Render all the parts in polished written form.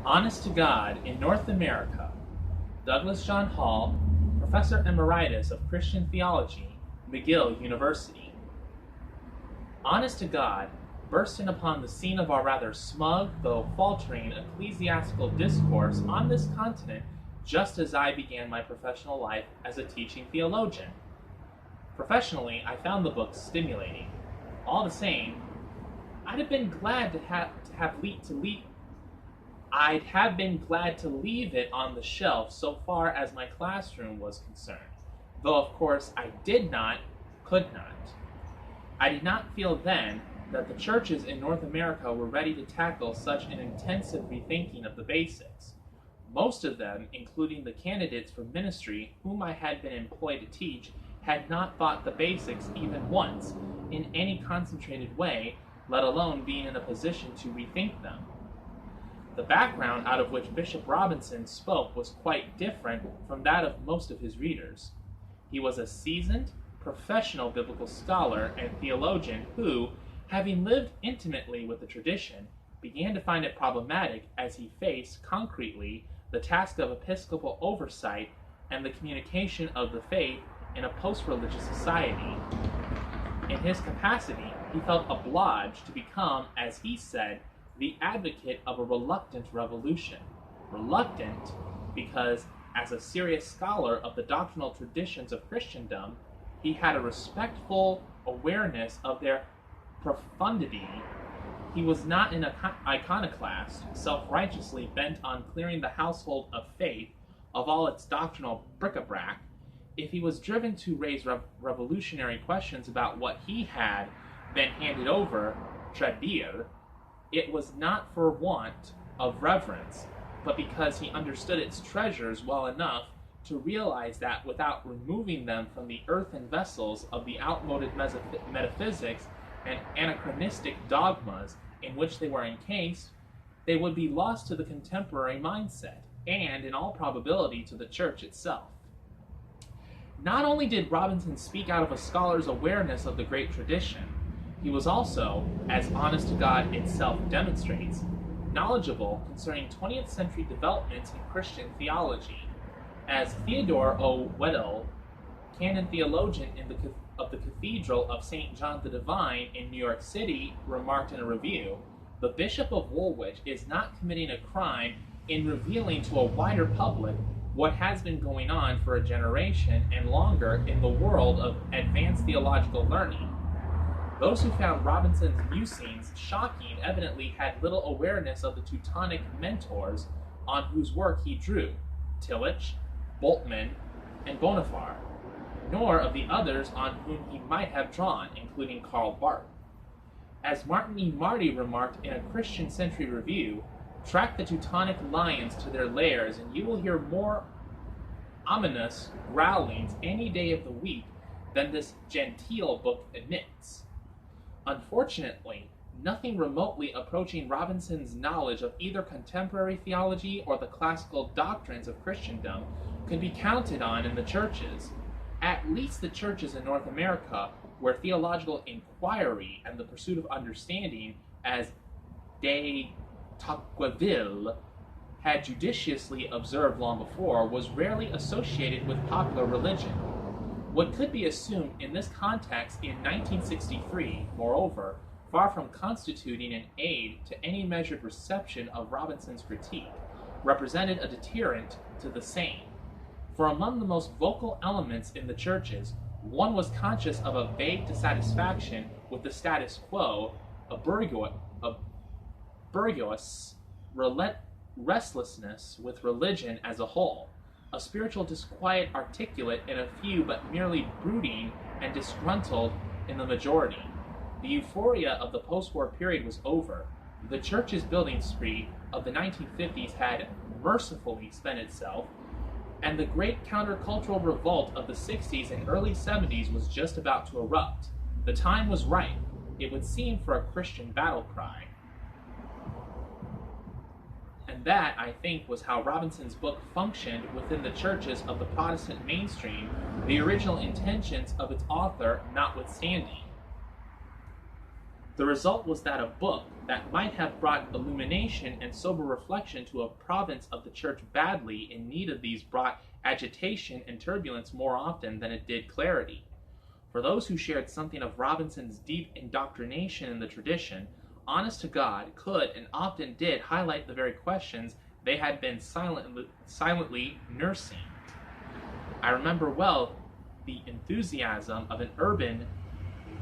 Honest to God, in North America, Douglas John Hall, Professor Emeritus of Christian Theology, McGill University. Honest to God, burst in upon the scene of our rather smug, though faltering, ecclesiastical discourse on this continent just as I began my professional life as a teaching theologian. Professionally, I found the book stimulating. All the same, I'd have been glad I'd have been glad to leave it on the shelf so far as my classroom was concerned, though of course I could not. I did not feel then that the churches in North America were ready to tackle such an intensive rethinking of the basics. Most of them, including the candidates for ministry whom I had been employed to teach, had not thought the basics even once, in any concentrated way, let alone being in a position to rethink them. The background out of which Bishop Robinson spoke was quite different from that of most of his readers. He was a seasoned, professional biblical scholar and theologian who, having lived intimately with the tradition, began to find it problematic as he faced, concretely, the task of episcopal oversight and the communication of the faith in a post-religious society. In his capacity, he felt obliged to become, as he said, the advocate of a reluctant revolution. Reluctant because, as a serious scholar of the doctrinal traditions of Christendom, he had a respectful awareness of their profundity. He was not an iconoclast, self-righteously bent on clearing the household of faith of all its doctrinal bric-a-brac. If he was driven to raise revolutionary questions about what he had been handed over, très bien, it was not for want of reverence, but because he understood its treasures well enough to realize that without removing them from the earthen vessels of the outmoded metaphysics and anachronistic dogmas in which they were encased, they would be lost to the contemporary mindset, and in all probability to the church itself. Not only did Robinson speak out of a scholar's awareness of the great tradition, he was also, as Honest to God itself demonstrates, knowledgeable concerning 20th century developments in Christian theology. As Theodore O. Weddell, canon theologian of the Cathedral of St. John the Divine in New York City, remarked in a review, the Bishop of Woolwich is not committing a crime in revealing to a wider public what has been going on for a generation and longer in the world of advanced theological learning. Those who found Robinson's musings shocking evidently had little awareness of the Teutonic mentors on whose work he drew, Tillich, Bultmann, and Bonhoeffer, nor of the others on whom he might have drawn, including Karl Barth. As Martin E. Marty remarked in a Christian Century Review, track the Teutonic lions to their lairs and you will hear more ominous growlings any day of the week than this genteel book admits. Unfortunately, nothing remotely approaching Robinson's knowledge of either contemporary theology or the classical doctrines of Christendom could be counted on in the churches, at least the churches in North America, where theological inquiry and the pursuit of understanding, as de Tocqueville had judiciously observed long before, was rarely associated with popular religion. What could be assumed in this context in 1963, moreover, far from constituting an aid to any measured reception of Robinson's critique, represented a deterrent to the same. For among the most vocal elements in the churches, one was conscious of a vague dissatisfaction with the status quo, a bourgeois restlessness with religion as a whole, a spiritual disquiet articulate in a few but merely brooding and disgruntled in the majority. The euphoria of the post-war period was over. The church's building spree of the 1950s had mercifully spent itself, and the great countercultural revolt of the 60s and early 70s was just about to erupt. The time was ripe, it would seem, for a Christian battle cry. And that, I think, was how Robinson's book functioned within the churches of the Protestant mainstream, the original intentions of its author notwithstanding. The result was that a book that might have brought illumination and sober reflection to a province of the church badly in need of these brought agitation and turbulence more often than it did clarity. For those who shared something of Robinson's deep indoctrination in the tradition, honest to God could and often did highlight the very questions they had been silently nursing. I remember well the enthusiasm of an urban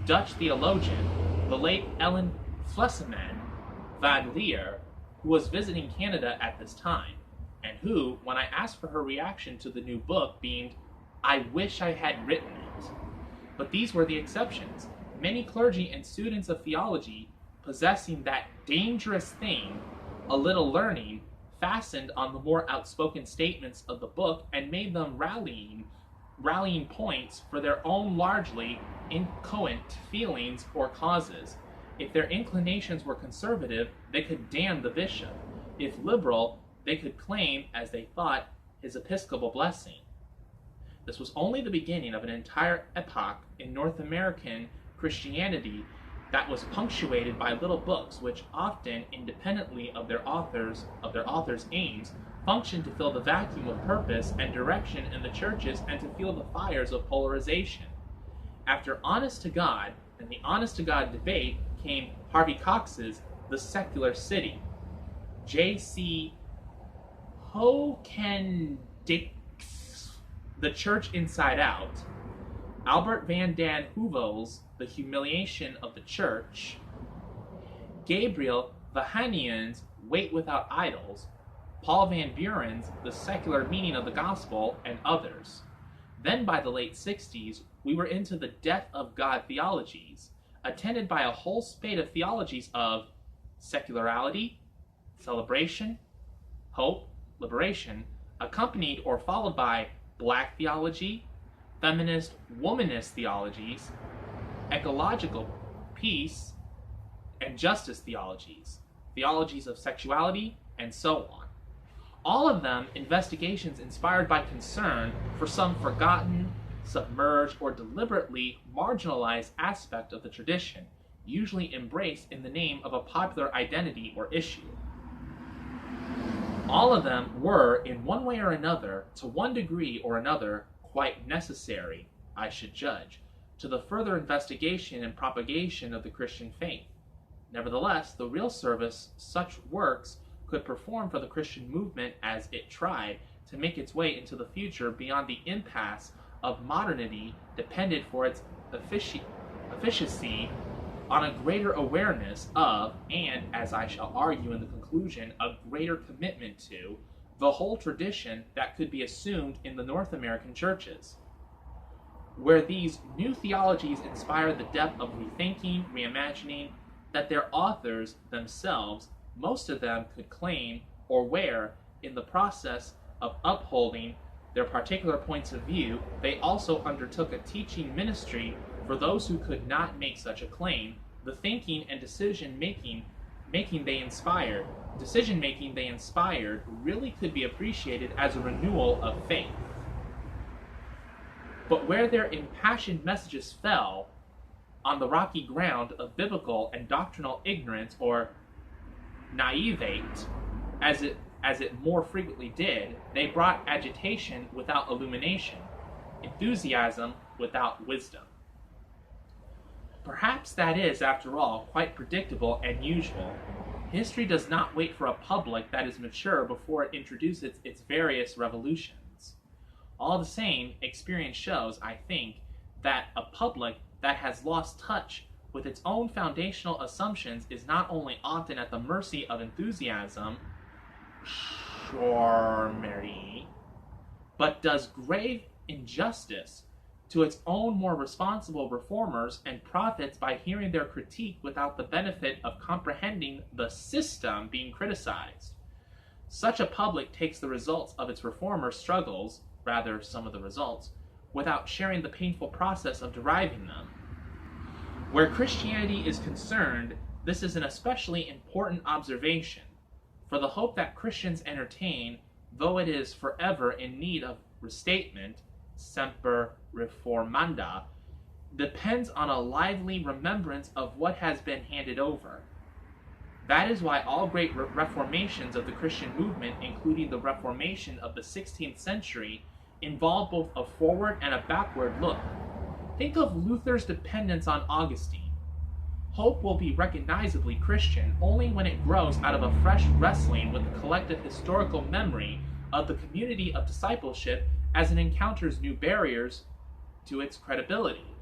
Dutch theologian, the late Ellen Flesseman van Leer, who was visiting Canada at this time, and who, when I asked for her reaction to the new book, beamed, "I wish I had written it." But these were the exceptions. Many clergy and students of theology, possessing that dangerous thing, a little learning, fastened on the more outspoken statements of the book and made them rallying points for their own largely inchoate feelings or causes. If their inclinations were conservative, they could damn the bishop. If liberal, they could claim, as they thought, his episcopal blessing. This was only the beginning of an entire epoch in North American Christianity that was punctuated by little books which often, independently of their authors' aims, functioned to fill the vacuum of purpose and direction in the churches and to fuel the fires of polarization. After Honest to God and the Honest to God debate came Harvey Cox's The Secular City. J.C. Hoekendik's The Church Inside Out, Albert van den Heuvel's The Humiliation of the Church, Gabriel Vahanian's Wait Without Idols, Paul Van Buren's The Secular Meaning of the Gospel, and others. Then by the late 60s, we were into the death of God theologies, attended by a whole spate of theologies of secularity, celebration, hope, liberation, accompanied or followed by black theology, feminist, womanist theologies, ecological peace, and justice theologies, theologies of sexuality, and so on. All of them investigations inspired by concern for some forgotten, submerged, or deliberately marginalized aspect of the tradition, usually embraced in the name of a popular identity or issue. All of them were, in one way or another, to one degree or another, quite necessary, I should judge, to the further investigation and propagation of the Christian faith. Nevertheless, the real service such works could perform for the Christian movement as it tried to make its way into the future beyond the impasse of modernity depended for its efficacy on a greater awareness of, and, as I shall argue in the conclusion, a greater commitment to, the whole tradition that could be assumed in the North American churches. Where these new theologies inspired the depth of rethinking, reimagining, that their authors themselves, most of them could claim, or where, in the process of upholding their particular points of view, they also undertook a teaching ministry for those who could not make such a claim, the thinking and decision-making they inspired really could be appreciated as a renewal of faith. But where their impassioned messages fell on the rocky ground of biblical and doctrinal ignorance or naivete, as it more frequently did, they brought agitation without illumination, enthusiasm without wisdom. Perhaps that is, after all, quite predictable and usual. History does not wait for a public that is mature before it introduces its various revolutions. All the same, experience shows, I think, that a public that has lost touch with its own foundational assumptions is not only often at the mercy of enthusiasm, but does grave injustice to its own more responsible reformers and profits by hearing their critique without the benefit of comprehending the system being criticized. Such a public takes the results of its reformer struggles, rather some of the results, without sharing the painful process of deriving them. Where Christianity is concerned, this is an especially important observation, for the hope that Christians entertain, though it is forever in need of restatement, semper reformanda, depends on a lively remembrance of what has been handed over. That is why all great reformations of the Christian movement, including the Reformation of the 16th century, involve both a forward and a backward look. Think of Luther's dependence on Augustine. Hope will be recognizably Christian only when it grows out of a fresh wrestling with the collective historical memory of the community of discipleship as it encounters new barriers to its credibility.